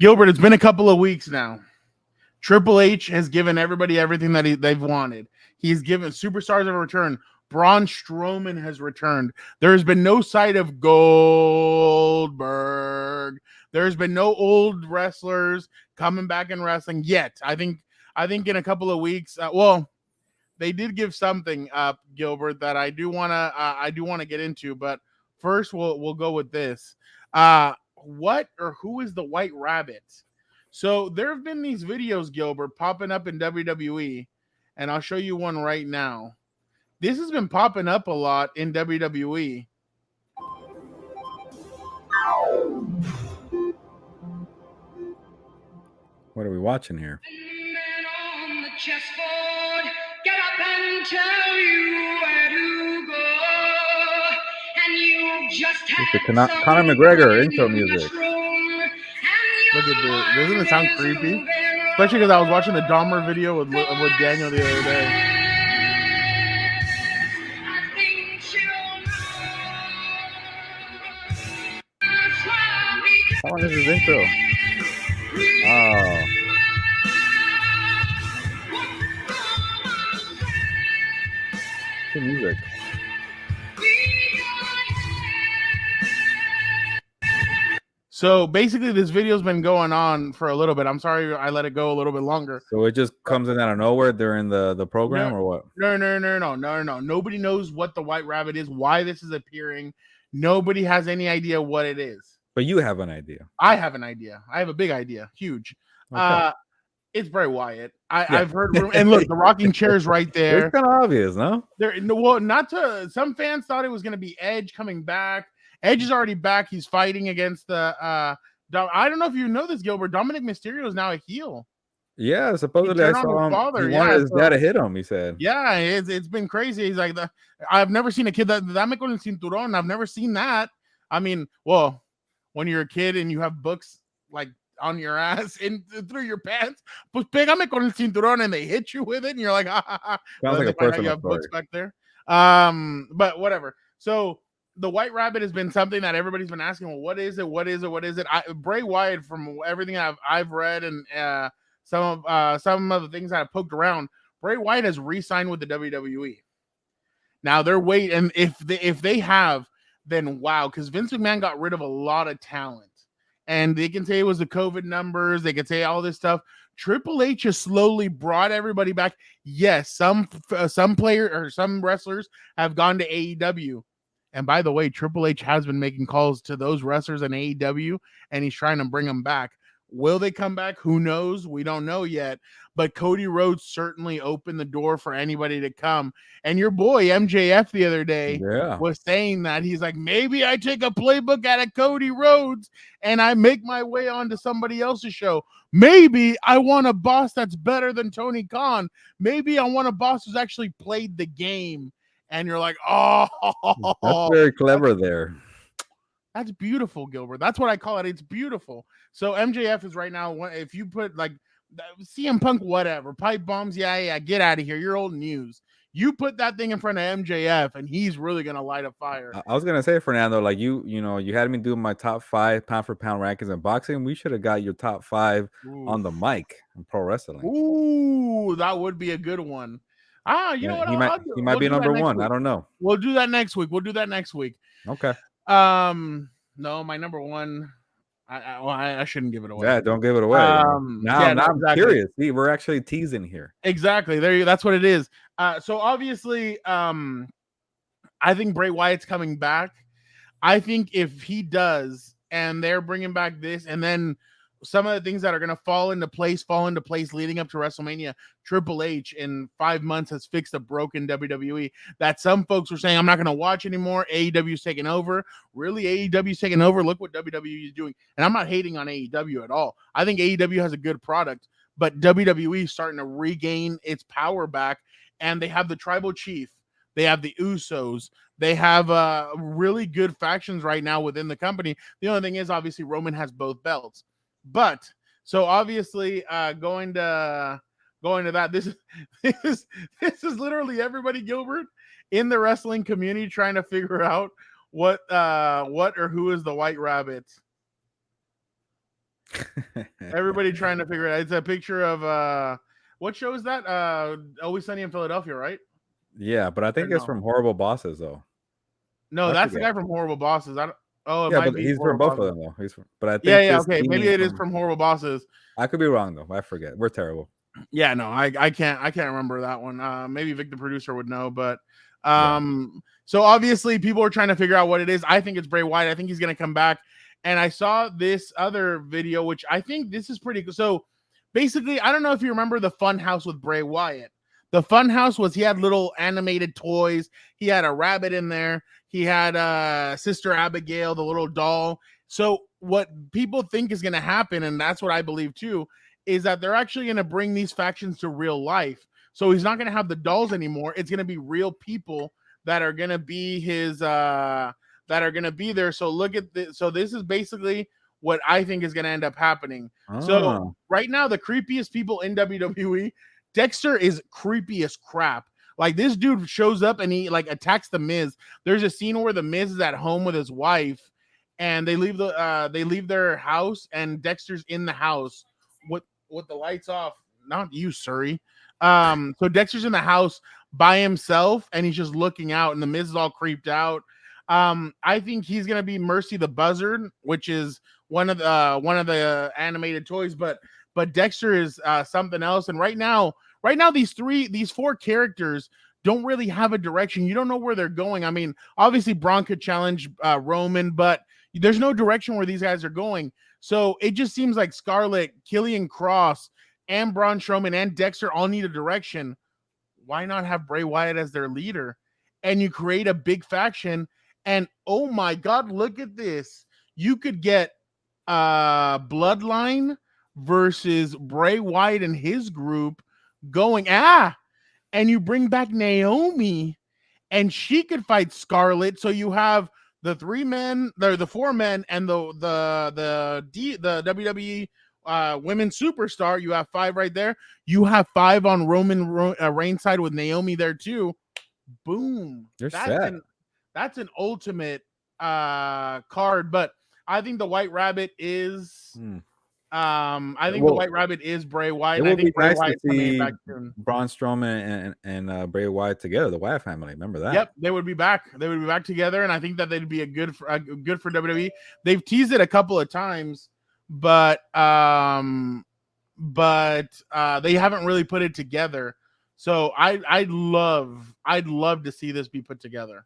Gilbert, it's been a couple of weeks now. Triple H has given everybody everything that they've wanted. He's given superstars have returned. Braun Strowman has returned. There has been no sight of Goldberg. There's been no old wrestlers coming back in wrestling yet. I think in a couple of weeks. They did give something up, Gilbert, that I do wanna get into. But first, we'll go with this. What or who is the White Rabbit? So there have been these videos, Gilbert, popping up in WWE, and I'll show you one right now. This has been popping up a lot in WWE. What are we watching here? On the chessboard, get up and tell you where to go. And you just This is Conor McGregor intro music. Look at this. Doesn't it sound creepy? Especially because I was watching the Dahmer video with Daniel the other day. How long is his intro? Oh. Good music. So basically, this video's been going on for a little bit. I'm sorry I let it go a little bit longer. So it just comes in out of nowhere during the program, or what? No. Nobody knows what the White Rabbit is, why this is appearing. Nobody has any idea what it is. But you have an idea. I have an idea. I have a big idea. Huge. Okay. It's Bray Wyatt. I've heard, and look, the rocking chair is right there. It's kind of obvious, no? Some fans thought it was going to be Edge coming back. Edge is already back. He's fighting against the. I don't know if you know this, Gilbert. Dominic Mysterio is now a heel. Yeah, supposedly I saw him. He wanted his dad to hit him. He said, "Yeah, it's been crazy." He's like, I've never seen a kid that dame con el cinturón. I've never seen that. I mean, well, when you're a kid and you have books like on your ass and through your pants, pues pégame con el cinturón, and they hit you with it, and you're like, Sounds like a personal you have story. books back there. But whatever. So the White Rabbit has been something that everybody's been asking. Well, what is it? What is it? What is it? Bray Wyatt, from everything I've read and some of the things that I've poked around, Bray Wyatt has re-signed with the WWE. Now they're waiting, and if they have, then wow, because Vince McMahon got rid of a lot of talent, and they can say it was the COVID numbers, they can say all this stuff. Triple H has slowly brought everybody back. Yes, some player or some wrestlers have gone to AEW. And by the way, Triple H has been making calls to those wrestlers in AEW, and he's trying to bring them back. Will they come back? Who knows? We don't know yet. But Cody Rhodes certainly opened the door for anybody to come. And your boy MJF the other day was saying that he's like, maybe I take a playbook out of Cody Rhodes and I make my way onto somebody else's show. Maybe I want a boss that's better than Tony Khan. Maybe I want a boss who's actually played the game. And you're like, oh, that's very clever there. That's beautiful, Gilbert. That's what I call it. It's beautiful. So MJF is right now, if you put like CM Punk, whatever, pipe bombs, yeah, get out of here. You're old news. You put that thing in front of MJF, and he's really gonna light a fire. I was gonna say, Fernando, like you had me do my top 5 pound for pound rankings in boxing. We should have got your top 5 on the mic in pro wrestling. Ooh, that would be a good one. You know what? He might be number 1. I don't know. We'll do that next week. Okay. No, my number 1. I shouldn't give it away. Yeah, don't give it away. I'm curious. See, we're actually teasing here. Exactly. That's what it is. So obviously, I think Bray Wyatt's coming back. I think if he does, and they're bringing back this, and then some of the things that are going to fall into place leading up to WrestleMania, Triple H in 5 months has fixed a broken WWE that some folks were saying, I'm not going to watch anymore. AEW's taking over. Really, AEW's taking over. Look what WWE is doing. And I'm not hating on AEW at all. I think AEW has a good product, but WWE is starting to regain its power back, and they have the Tribal Chief. They have the Usos. They have really good factions right now within the company. The only thing is, obviously, Roman has both belts. But so obviously, going to that, this is literally everybody, Gilbert, in the wrestling community trying to figure out what or who is the White Rabbit. Everybody trying to figure it out. It's a picture of what show is that? Always Sunny in Philadelphia, right? Yeah, but I Or think it's no? from Horrible Bosses though. No, I that's the forget. guy from Horrible Bosses. I don't. Oh, it Yeah, might but be he's from Horrible both of Bosses. them though. But I Yeah, think yeah, this okay. Maybe scene it is from from Horrible Bosses. I could be wrong though. I forget. We're terrible. Yeah, no, I can't remember that one. Maybe Vic the producer would know, but Yeah. so obviously people are trying to figure out what it is. I think it's Bray Wyatt. I think he's gonna come back. And I saw this other video, which I think this is pretty cool. So basically, I don't know if you remember the Fun House with Bray Wyatt. The Fun House was he had little animated toys. He had a rabbit in there. He had Sister Abigail, the little doll. So what people think is going to happen, and that's what I believe too, is that they're actually going to bring these factions to real life. So he's not going to have the dolls anymore. It's going to be real people that are going to be his that are going to be there. So look at this. So this is basically what I think is going to end up happening. So Oh, right now, the creepiest people in WWE, Dexter is creepy as crap. Like this dude shows up and he like attacks the Miz. There's a scene where the Miz is at home with his wife, and they leave their house, and Dexter's in the house with the lights off. Not you, Surrey. So Dexter's in the house by himself, and he's just looking out, and the Miz is all creeped out. I think he's gonna be Mercy the Buzzard, which is one of the animated toys, but Dexter is something else. And right now, these four characters don't really have a direction. You don't know where they're going. I mean, obviously Braun could challenge Roman, but there's no direction where these guys are going. So it just seems like Scarlett, Killian Cross, and Braun Strowman and Dexter all need a direction. Why not have Bray Wyatt as their leader? And you create a big faction. And oh my God, look at this. You could get Bloodline versus Bray Wyatt and his group going, and you bring back Naomi and she could fight Scarlett. So you have the three men, the four men, and the WWE women's superstar. You have five right there. You have five on Roman Reigns side with Naomi there too. Boom. you're set. That's an ultimate card. But I think the White Rabbit is I think the White Rabbit is Bray Wyatt. It And I would be think Bray nice to Wyatt's coming see back soon. Braun Strowman and Bray Wyatt together, the Wyatt family. Remember that? Yep, they would be back. They would be back together, and I think that they'd be a good for WWE. They've teased it a couple of times, but they haven't really put it together. So I'd love to see this be put together.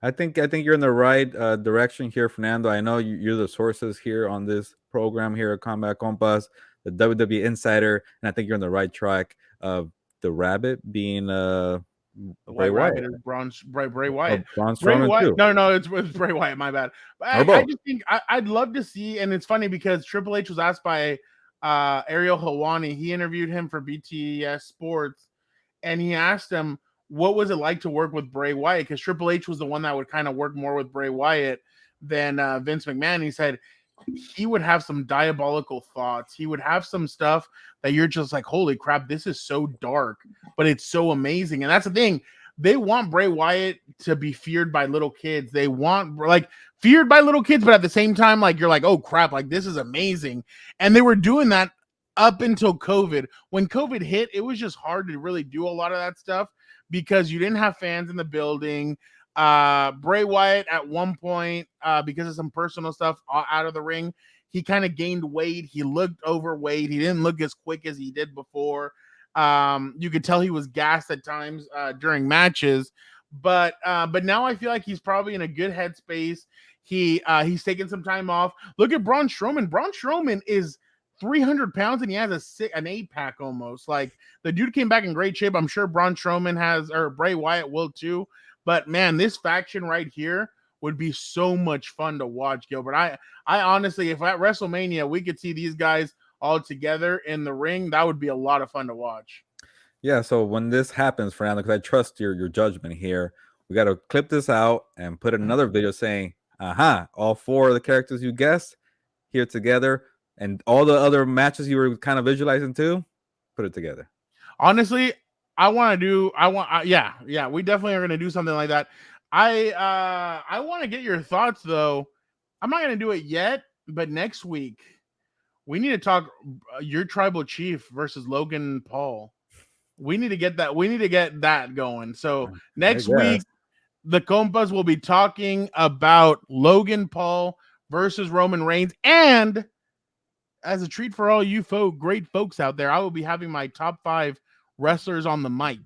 I think you're in the right direction here, Fernando. I know you're the sources here on this program here at Combat Compas, the WWE Insider, and I think you're on the right track of the Rabbit being The Bray White Wyatt. Rabbit is Bray Wyatt. Braun Bray Strowman Wyatt. too. No, it's Bray Wyatt. My bad. But I just think I'd love to see, and it's funny because Triple H was asked by Ariel Helwani. He interviewed him for BTS Sports, and he asked him what was it like to work with Bray Wyatt, because Triple H was the one that would kind of work more with Bray Wyatt than Vince McMahon. He said he would have some diabolical thoughts. He would have some stuff that you're just like, holy crap, this is so dark, but it's so amazing. And that's the thing. They want Bray Wyatt to be feared by little kids. They want like feared by little kids, but at the same time, like you're like, oh crap, like this is amazing. And they were doing that up until COVID. When COVID hit, it was just hard to really do a lot of that stuff because you didn't have fans in the building. Bray Wyatt at one point, because of some personal stuff out of the ring, he kind of gained weight. He looked overweight. He didn't look as quick as he did before. You could tell he was gassed at times during matches, but now I feel like he's probably in a good headspace. He's taking some time off. Look at Braun Strowman. Braun Strowman is 300 pounds and he has an 8-pack almost. Like the dude came back in great shape. I'm sure Braun Strowman or Bray Wyatt will too. But man, this faction right here would be so much fun to watch, Gilbert. I honestly, if at WrestleMania we could see these guys all together in the ring, that would be a lot of fun to watch. Yeah, so when this happens, Fernando, because I trust your judgment here, we got to clip this out and put another video saying, all four of the characters you guessed here together, and all the other matches you were kind of visualizing too, put it together. Honestly, yeah, we definitely are going to do something like that. I want to get your thoughts though. I'm not going to do it yet, but next week We need to talk your tribal chief versus Logan Paul. We need to get that. We need to get that going. So next week, the compas will be talking about Logan Paul versus Roman Reigns. And as a treat for all you great folks out there, I will be having my top 5 wrestlers on the mic.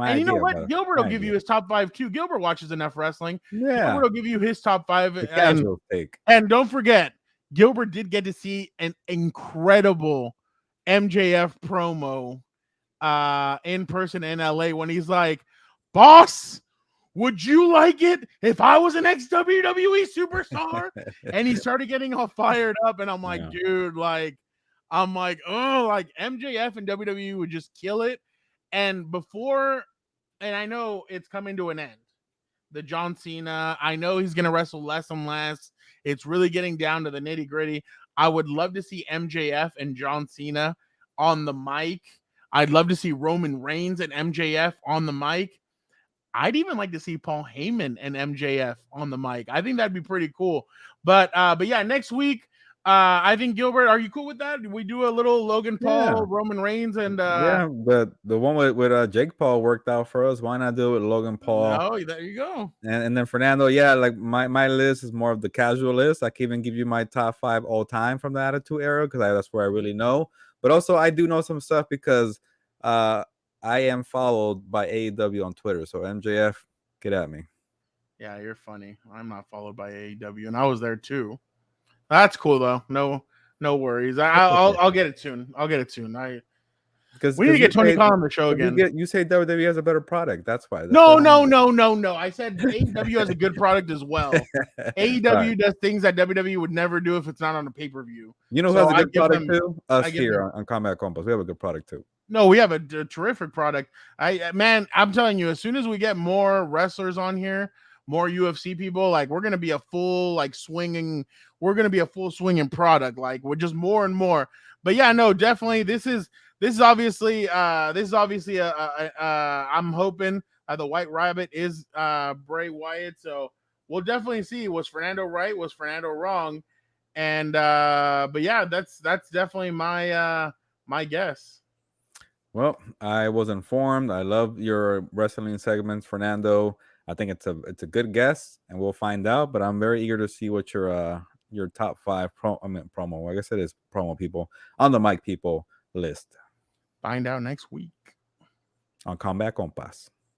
And you know what? Gilbert will give you his top 5 too. Gilbert watches enough wrestling. Yeah. Gilbert will give you his top 5. The casual take. And don't forget, Gilbert did get to see an incredible MJF promo in person in LA when he's like, "Boss, would you like it if I was an ex-WWE superstar?" And he started getting all fired up, and I'm like, dude, like, oh, like MJF and WWE would just kill it. And I know it's coming to an end. The John Cena, I know he's gonna wrestle less and less. It's really getting down to the nitty-gritty. I would love to see MJF and John Cena on the mic. I'd love to see Roman Reigns and MJF on the mic. I'd even like to see Paul Heyman and MJF on the mic. I think that'd be pretty cool. But yeah, next week, I think, Gilbert, are you cool with that? We do a little Logan Paul, Roman Reigns, and but the one with Jake Paul worked out for us. Why not do it with Logan Paul? Oh, there you go. And then Fernando, like my list is more of the casual list. I can even give you my top 5 all time from the Attitude Era because that's where I really know. But also I do know some stuff because I am followed by AEW on Twitter. So MJF, get at me. Yeah, you're funny. I'm not followed by AEW, and I was there too. That's cool though. No worries. I'll get it soon. We need to get Tony Khan on the show again. You say WWE has a better product. That's why. No. I said AEW has a good product as well. AEW does things that WWE would never do if it's not on a pay-per-view. You know who has a good product too? Us here on Combat Compas. We have a good product too. No, we have a terrific product. I'm telling you, as soon as we get more wrestlers on here, more UFC people, like we're gonna be a full swinging product, like we're just more and more. But yeah, no, definitely this is obviously I'm hoping the White Rabbit is Bray Wyatt, so we'll definitely see, was Fernando right, was Fernando wrong? And but yeah, that's definitely my guess. Well, I was informed. I love your wrestling segments, Fernando. I think it's a good guess, and we'll find out. But I'm very eager to see what your top 5 promo. I guess it is promo people on the mic people list. Find out next week on Combat Compas.